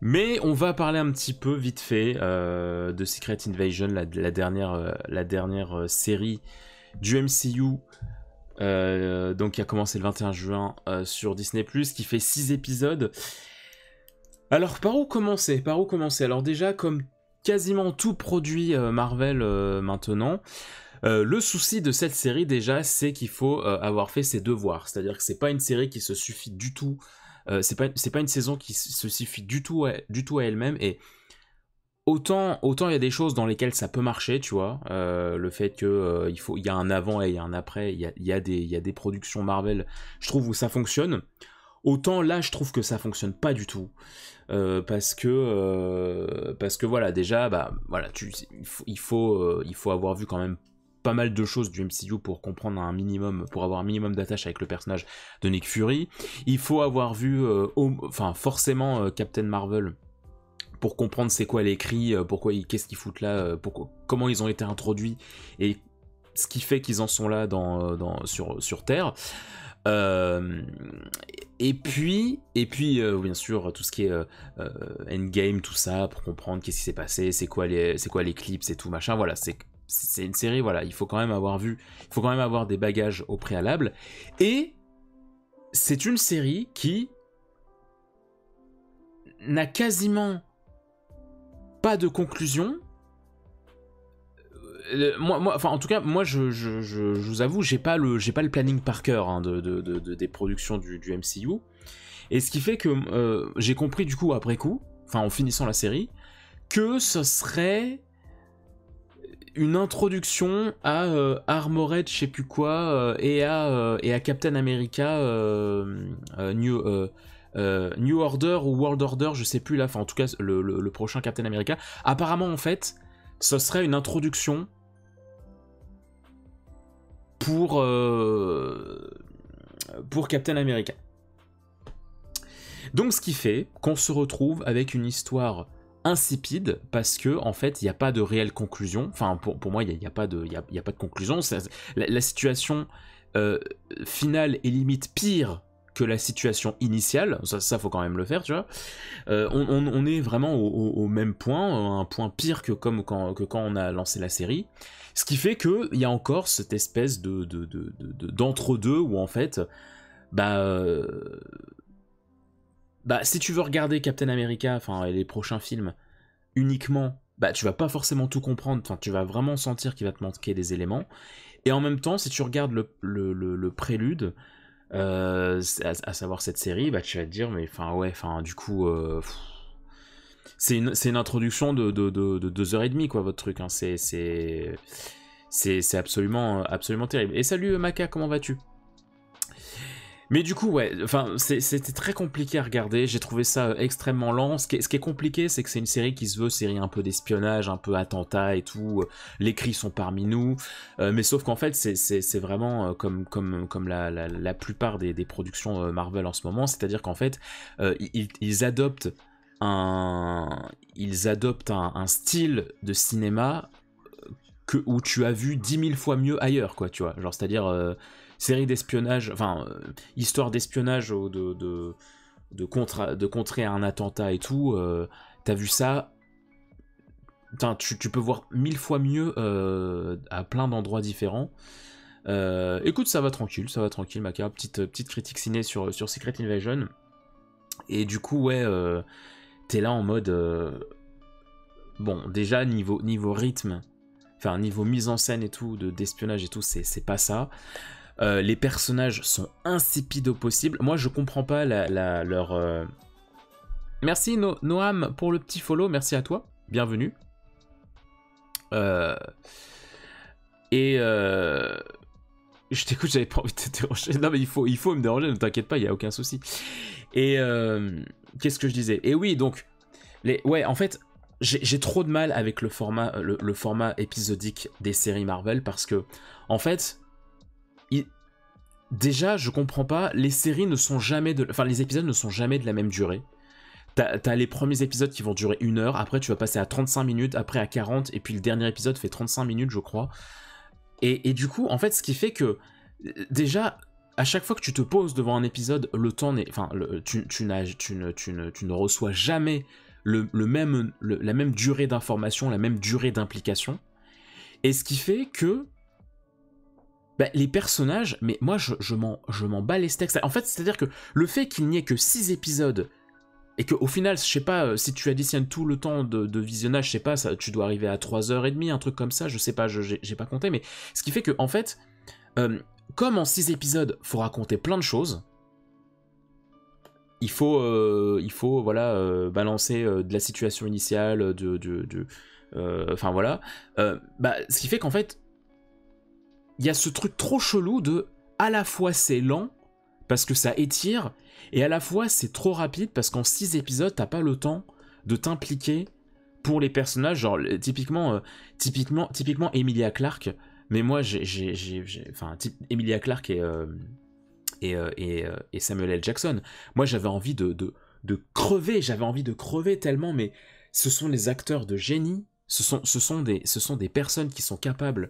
Mais on va parler un petit peu vite fait de Secret Invasion, la dernière série du MCU, donc qui a commencé le 21 juin sur Disney+, qui fait 6 épisodes. Alors par où commencer? Alors déjà, comme quasiment tout produit Marvel maintenant, le souci de cette série déjà, c'est qu'il faut avoir fait ses devoirs. C'est-à-dire que c'est pas une série qui se suffit du tout. C'est pas une saison qui se suffit du tout à elle-même. Et autant il y a des choses dans lesquelles ça peut marcher, tu vois. Le fait que il y a un avant et il y a un après. Il y a des productions Marvel, je trouve, où ça fonctionne. Autant là, je trouve que ça fonctionne pas du tout. Parce que voilà, déjà, bah voilà, il faut avoir vu quand même pas mal de choses du MCU pour comprendre pour avoir un minimum d'attache avec le personnage de Nick Fury. Il faut avoir vu, forcément Captain Marvel pour comprendre c'est quoi les cris, qu'est-ce qu'ils foutent là, comment ils ont été introduits et ce qui fait qu'ils en sont là sur Terre. Et puis bien sûr tout ce qui est Endgame, tout ça, pour comprendre qu'est-ce qui s'est passé, c'est quoi l'éclipse et tout machin. Voilà, c'est une série, voilà, il faut quand même avoir des bagages au préalable. Et c'est une série qui n'a quasiment pas de conclusion. En tout cas, moi, je vous avoue, j'ai pas le planning par cœur hein, des productions du MCU. Et ce qui fait que j'ai compris du coup après coup, enfin en finissant la série, que ce serait une introduction à Armored, je sais plus quoi, et à Captain America New Order ou World Order, je sais plus là, enfin en tout cas le prochain Captain America. Apparemment en fait, ce serait une introduction pour Captain America. Donc ce qui fait qu'on se retrouve avec une histoire insipide parce que en fait il n'y a pas de réelle conclusion. Enfin pour moi il n'y a pas de conclusion. La situation finale est limite pire que la situation initiale. Ça faut quand même le faire, tu vois. On est vraiment au même point, un point pire que quand on a lancé la série. Ce qui fait qu'il y a encore cette espèce d'entre-deux où en fait si tu veux regarder Captain America, enfin les prochains films uniquement, tu vas pas forcément tout comprendre, enfin tu vas vraiment sentir qu'il va te manquer des éléments. Et en même temps, si tu regardes le prélude, à savoir cette série, tu vas te dire mais du coup c'est une introduction de 2h30 quoi votre truc hein. C'est absolument terrible. Et salut Maka, comment vas-tu? Mais du coup, ouais, c'était très compliqué à regarder, j'ai trouvé ça extrêmement lent. Ce qui est compliqué, c'est que c'est une série qui se veut série un peu d'espionnage, un peu attentat et tout, les cris sont parmi nous, mais sauf qu'en fait, c'est vraiment comme la plupart des productions Marvel en ce moment, c'est-à-dire qu'en fait, ils adoptent un style de cinéma où tu as vu 10 000 fois mieux ailleurs, quoi, tu vois, genre, c'est-à-dire... série d'espionnage, histoire d'espionnage de contrer un attentat et tout, t'as vu ça, tu peux voir 1000 fois mieux à plein d'endroits différents. Écoute, ça va tranquille, Maka, petite critique ciné sur Secret Invasion. Et du coup, ouais, t'es là en mode... bon, déjà, niveau rythme, enfin, niveau mise en scène et tout, d'espionnage et tout, c'est pas ça. Les personnages sont insipides au possible. Moi, je comprends pas leur... Merci Noam pour le petit follow, merci à toi, bienvenue. Je t'écoute, j'avais pas envie de te déranger. Non mais il faut me déranger, ne t'inquiète pas, il y a aucun souci. Et qu'est-ce que je disais? Et oui, donc ouais, en fait, j'ai trop de mal avec le format épisodique des séries Marvel parce que en fait, déjà, je comprends pas, les séries ne sont jamais les épisodes ne sont jamais de la même durée. T'as les premiers épisodes qui vont durer 1 heure, après tu vas passer à 35 minutes, après à 40, et puis le dernier épisode fait 35 minutes, je crois. Et du coup, en fait, ce qui fait que, déjà, à chaque fois que tu te poses devant un épisode, le temps n'est... Enfin, tu ne reçois jamais la même durée d'information, la même durée d'implication. Et ce qui fait que bah, les personnages, mais moi je m'en bats les steaks. En fait, c'est-à-dire que le fait qu'il n'y ait que 6 épisodes, et qu'au final, je sais pas, si tu additionnes tout le temps de visionnage, je sais pas, ça, tu dois arriver à 3h30, un truc comme ça, je sais pas, j'ai pas compté, mais ce qui fait que, en fait, comme en 6 épisodes, faut raconter plein de choses, il faut voilà, balancer de la situation initiale, enfin voilà, bah, ce qui fait qu'en fait, il y a ce truc trop chelou de, à la fois c'est lent, parce que ça étire, et à la fois c'est trop rapide, parce qu'en 6 épisodes, t'as pas le temps de t'impliquer pour les personnages, genre typiquement Emilia Clarke, mais moi enfin, Emilia Clarke et Samuel L. Jackson, moi j'avais envie de crever tellement, mais ce sont des acteurs de génie, ce sont des personnes qui sont capables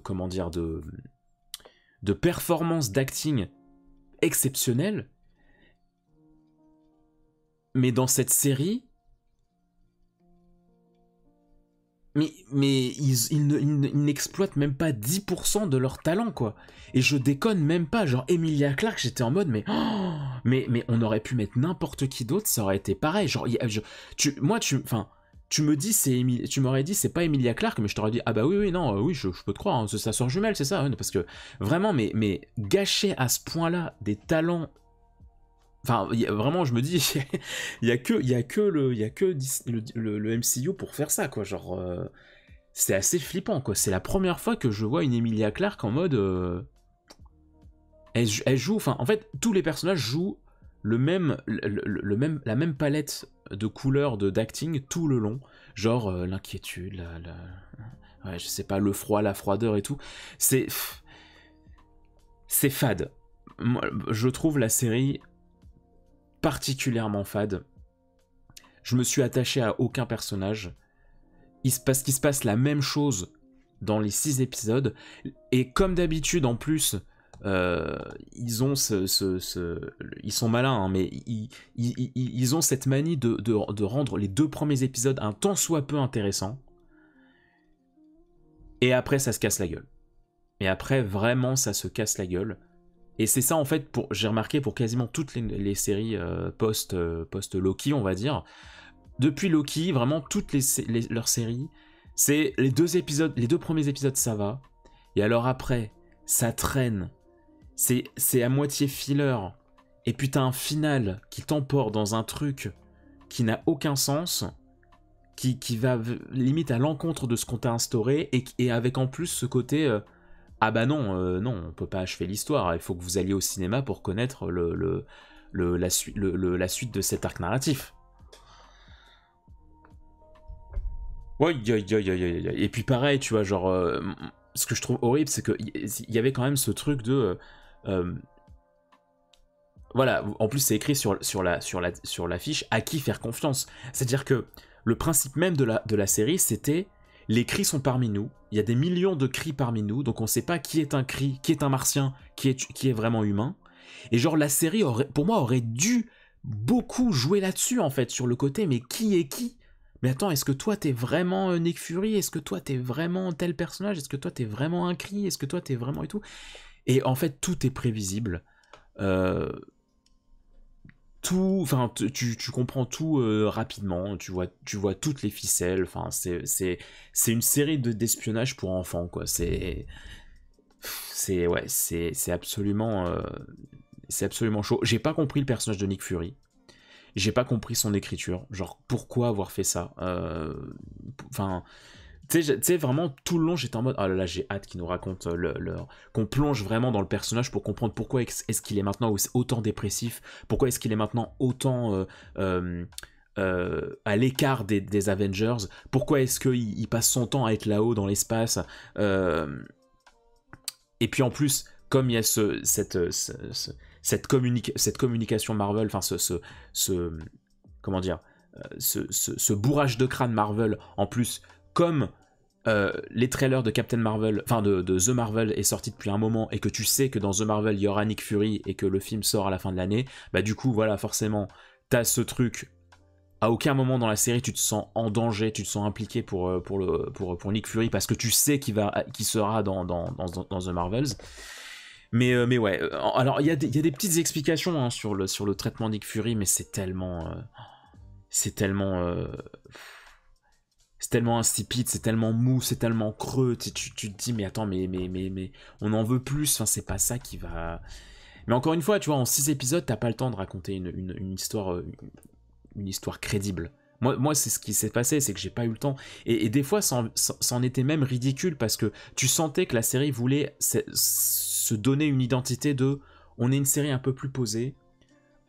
comment dire, de performances d'acting exceptionnelles, mais dans cette série, mais ils n'exploitent même pas 10% de leur talent, quoi. Et je déconne même pas, genre Emilia Clarke, j'étais en mode, mais on aurait pu mettre n'importe qui d'autre, ça aurait été pareil. Genre, tu me dis, tu m'aurais dit c'est pas Emilia Clarke, mais je t'aurais dit ah bah oui non oui je peux te croire, hein, c'est sa sœur jumelle, c'est ça, hein, parce que vraiment mais gâcher à ce point-là des talents, enfin vraiment je me dis il y a que le MCU pour faire ça, quoi, genre c'est assez flippant, quoi. C'est la première fois que je vois une Emilia Clarke en mode elle joue, enfin en fait tous les personnages jouent la même palette de couleurs d'acting tout le long, genre l'inquiétude, ouais, je sais pas, le froid, la froideur et tout, c'est fade. Moi, je trouve la série particulièrement fade. Je me suis attaché à aucun personnage. Parce qu'il se passe la même chose dans les 6 épisodes, et comme d'habitude en plus, ils ont ils sont malins, hein, mais ils ont cette manie de rendre les 2 premiers épisodes un tant soit peu intéressants, et après ça se casse la gueule. Et après vraiment ça se casse la gueule. Et c'est ça en fait, j'ai remarqué pour quasiment toutes les séries post Loki, on va dire. Depuis Loki, vraiment toutes leurs séries, c'est les 2 premiers épisodes ça va, et alors après ça traîne. C'est à moitié filler, et puis t'as un final qui t'emporte dans un truc qui n'a aucun sens, qui va limite à l'encontre de ce qu'on t'a instauré, et avec en plus ce côté ah bah non, non, on peut pas achever l'histoire, il faut que vous alliez au cinéma pour connaître la suite de cet arc narratif. Ouais, et puis pareil, tu vois, genre, ce que je trouve horrible, c'est qu'il y avait quand même ce truc de... voilà, en plus c'est écrit sur l'affiche, à qui faire confiance. C'est-à-dire que le principe même de la série, c'était, les cris sont parmi nous, il y a des millions de cris parmi nous, donc on sait pas qui est un cri, qui est un martien, qui est vraiment humain. Et genre la série, pour moi, aurait dû beaucoup jouer là-dessus, en fait, sur le côté, mais qui est qui ? Mais attends, est-ce que toi t'es vraiment Nick Fury ? Est-ce que toi t'es vraiment tel personnage ? Est-ce que toi t'es vraiment un cri ? Est-ce que toi t'es vraiment et tout ? Et en fait, tout est prévisible. Enfin, tu comprends tout rapidement. Tu vois toutes les ficelles. Enfin, c'est une série d'espionnage pour enfants, quoi. C'est absolument chaud. J'ai pas compris le personnage de Nick Fury. J'ai pas compris son écriture, genre pourquoi avoir fait ça. Enfin, tu sais, vraiment tout le long j'étais en mode oh là là, j'ai hâte qu'ils nous racontent qu'on plonge vraiment dans le personnage pour comprendre pourquoi est-ce qu'il est maintenant autant dépressif, pourquoi est-ce qu'il est maintenant autant à l'écart des Avengers, pourquoi est-ce qu'il passe son temps à être là-haut dans l'espace. Et puis en plus, comme il y a cette communication Marvel, enfin comment dire, ce bourrage de crâne Marvel, en plus, comme les trailers de Captain Marvel, enfin de The Marvel est sorti depuis un moment, et que tu sais que dans The Marvel il y aura Nick Fury et que le film sort à la fin de l'année, bah du coup voilà, forcément t'as ce truc À aucun moment dans la série tu te sens en danger, tu te sens impliqué pour Nick Fury parce que tu sais qu'il sera dans The Marvels. Mais ouais, alors il y a des petites explications hein, sur le traitement Nick Fury, mais c'est tellement insipide, c'est tellement mou, c'est tellement creux, tu te dis mais attends, mais on en veut plus, enfin c'est pas ça qui va... Mais encore une fois, tu vois, en 6 épisodes, t'as pas le temps de raconter une histoire crédible. Moi c'est ce qui s'est passé, c'est que j'ai pas eu le temps. Et des fois, ça en était même ridicule parce que tu sentais que la série voulait se donner une identité de... On est une série un peu plus posée,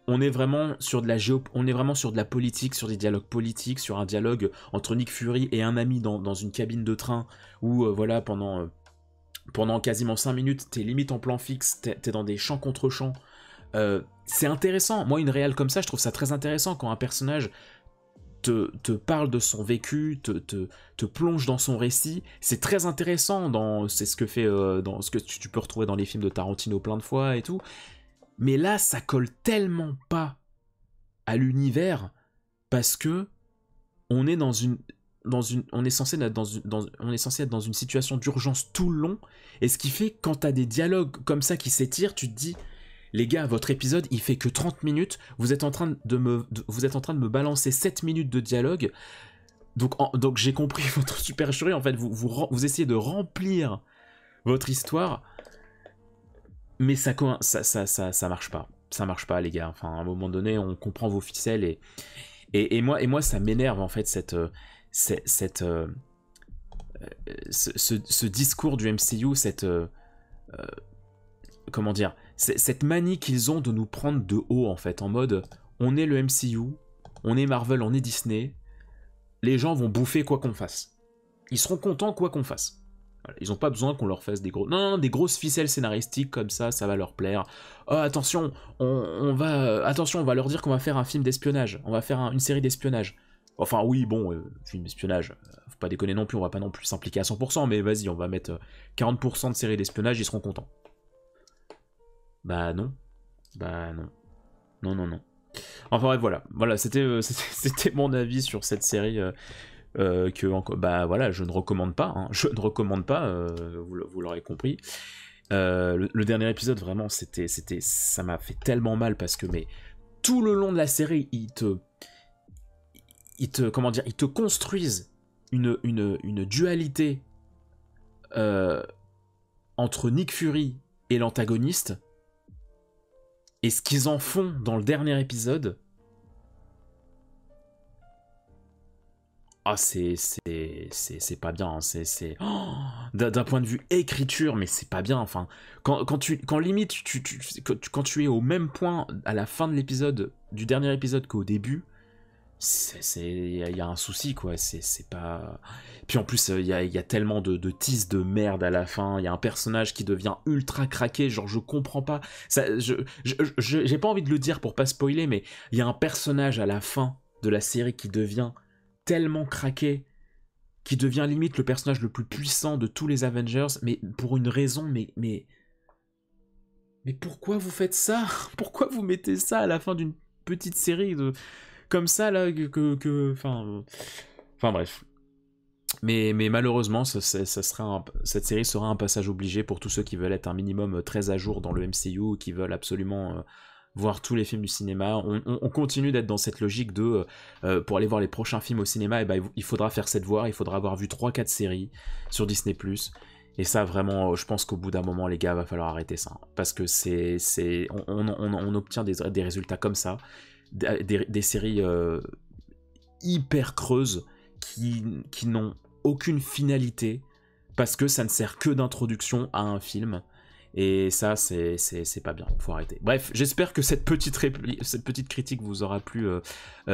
on est vraiment sur de la politique, sur des dialogues politiques, sur un dialogue entre Nick Fury et un ami dans une cabine de train où, voilà, pendant quasiment 5 minutes, t'es limite en plan fixe, t'es dans des champs contre champs. C'est intéressant. Moi, une réale comme ça, je trouve ça très intéressant quand un personnage te parle de son vécu, te plonge dans son récit. C'est très intéressant. C'est ce que fait dans ce que tu peux retrouver dans les films de Tarantino plein de fois et tout. Mais là, ça colle tellement pas à l'univers parce que on est on est censé être dans une situation d'urgence tout le long, et ce qui fait quand t'as des dialogues comme ça qui s'étirent, tu te dis les gars, votre épisode il fait que 30 minutes, vous êtes en train de me balancer 7 minutes de dialogue, donc j'ai compris votre supercherie, en fait vous essayez de remplir votre histoire, mais ça marche pas. Ça marche pas, les gars. Enfin, à un moment donné, on comprend vos ficelles et moi, ça m'énerve en fait ce discours du MCU, comment dire, cette manie qu'ils ont de nous prendre de haut en fait, en mode, on est le MCU, on est Marvel, on est Disney, les gens vont bouffer quoi qu'on fasse. Ils seront contents quoi qu'on fasse. Voilà, ils n'ont pas besoin qu'on leur fasse des grosses ficelles scénaristiques comme ça va leur plaire. Oh, attention, on va leur dire qu'on va faire un film d'espionnage, on va faire une série d'espionnage. Enfin oui, bon, film d'espionnage, faut pas déconner non plus, on va pas non plus s'impliquer à 100%, mais vas-y, on va mettre 40% de série d'espionnage, ils seront contents. Bah non. Non. Enfin bref, voilà, c'était mon avis sur cette série... bah voilà, je ne recommande pas, hein. Je ne recommande pas, vous l'aurez compris. Le dernier épisode, vraiment, ça m'a fait tellement mal parce que, mais tout le long de la série, ils te construisent une dualité entre Nick Fury et l'antagoniste, et ce qu'ils en font dans le dernier épisode. Ah, c'est pas bien, hein. Oh, d'un point de vue écriture, mais c'est pas bien. Enfin, quand limite quand tu es au même point à la fin de l'épisode, du dernier épisode qu'au début, il y a un souci, quoi. C'est pas. Puis en plus, il y a tellement de tease de merde à la fin. Il y a un personnage qui devient ultra craqué, genre je comprends pas. J'ai pas envie de le dire pour pas spoiler, mais il y a un personnage à la fin de la série qui devient tellement craqué, qui devient limite le personnage le plus puissant de tous les Avengers, mais pour une raison, mais pourquoi vous faites ça? Pourquoi vous mettez ça à la fin d'une petite série comme ça là enfin bref. Mais malheureusement, cette série sera un passage obligé pour tous ceux qui veulent être un minimum très à jour dans le MCU, qui veulent absolument voir tous les films du cinéma. On continue d'être dans cette logique de pour aller voir les prochains films au cinéma, et ben, il faudra faire cette voie, il faudra avoir vu 3-4 séries sur Disney+. Et ça, vraiment, je pense qu'au bout d'un moment, les gars, va falloir arrêter ça. Parce que on obtient des résultats comme ça, des séries hyper creuses qui n'ont aucune finalité, parce que ça ne sert que d'introduction à un film. Et ça, c'est pas bien, faut arrêter. Bref, j'espère que cette petite critique vous aura plu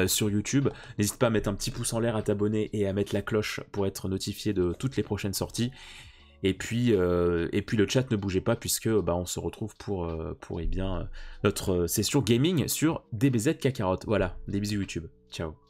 sur YouTube. N'hésite pas à mettre un petit pouce en l'air, à t'abonner et à mettre la cloche pour être notifié de toutes les prochaines sorties. Et puis le chat, ne bougez pas, puisque on se retrouve pour notre session gaming sur DBZ Kakarot. Voilà, des bisous YouTube. Ciao.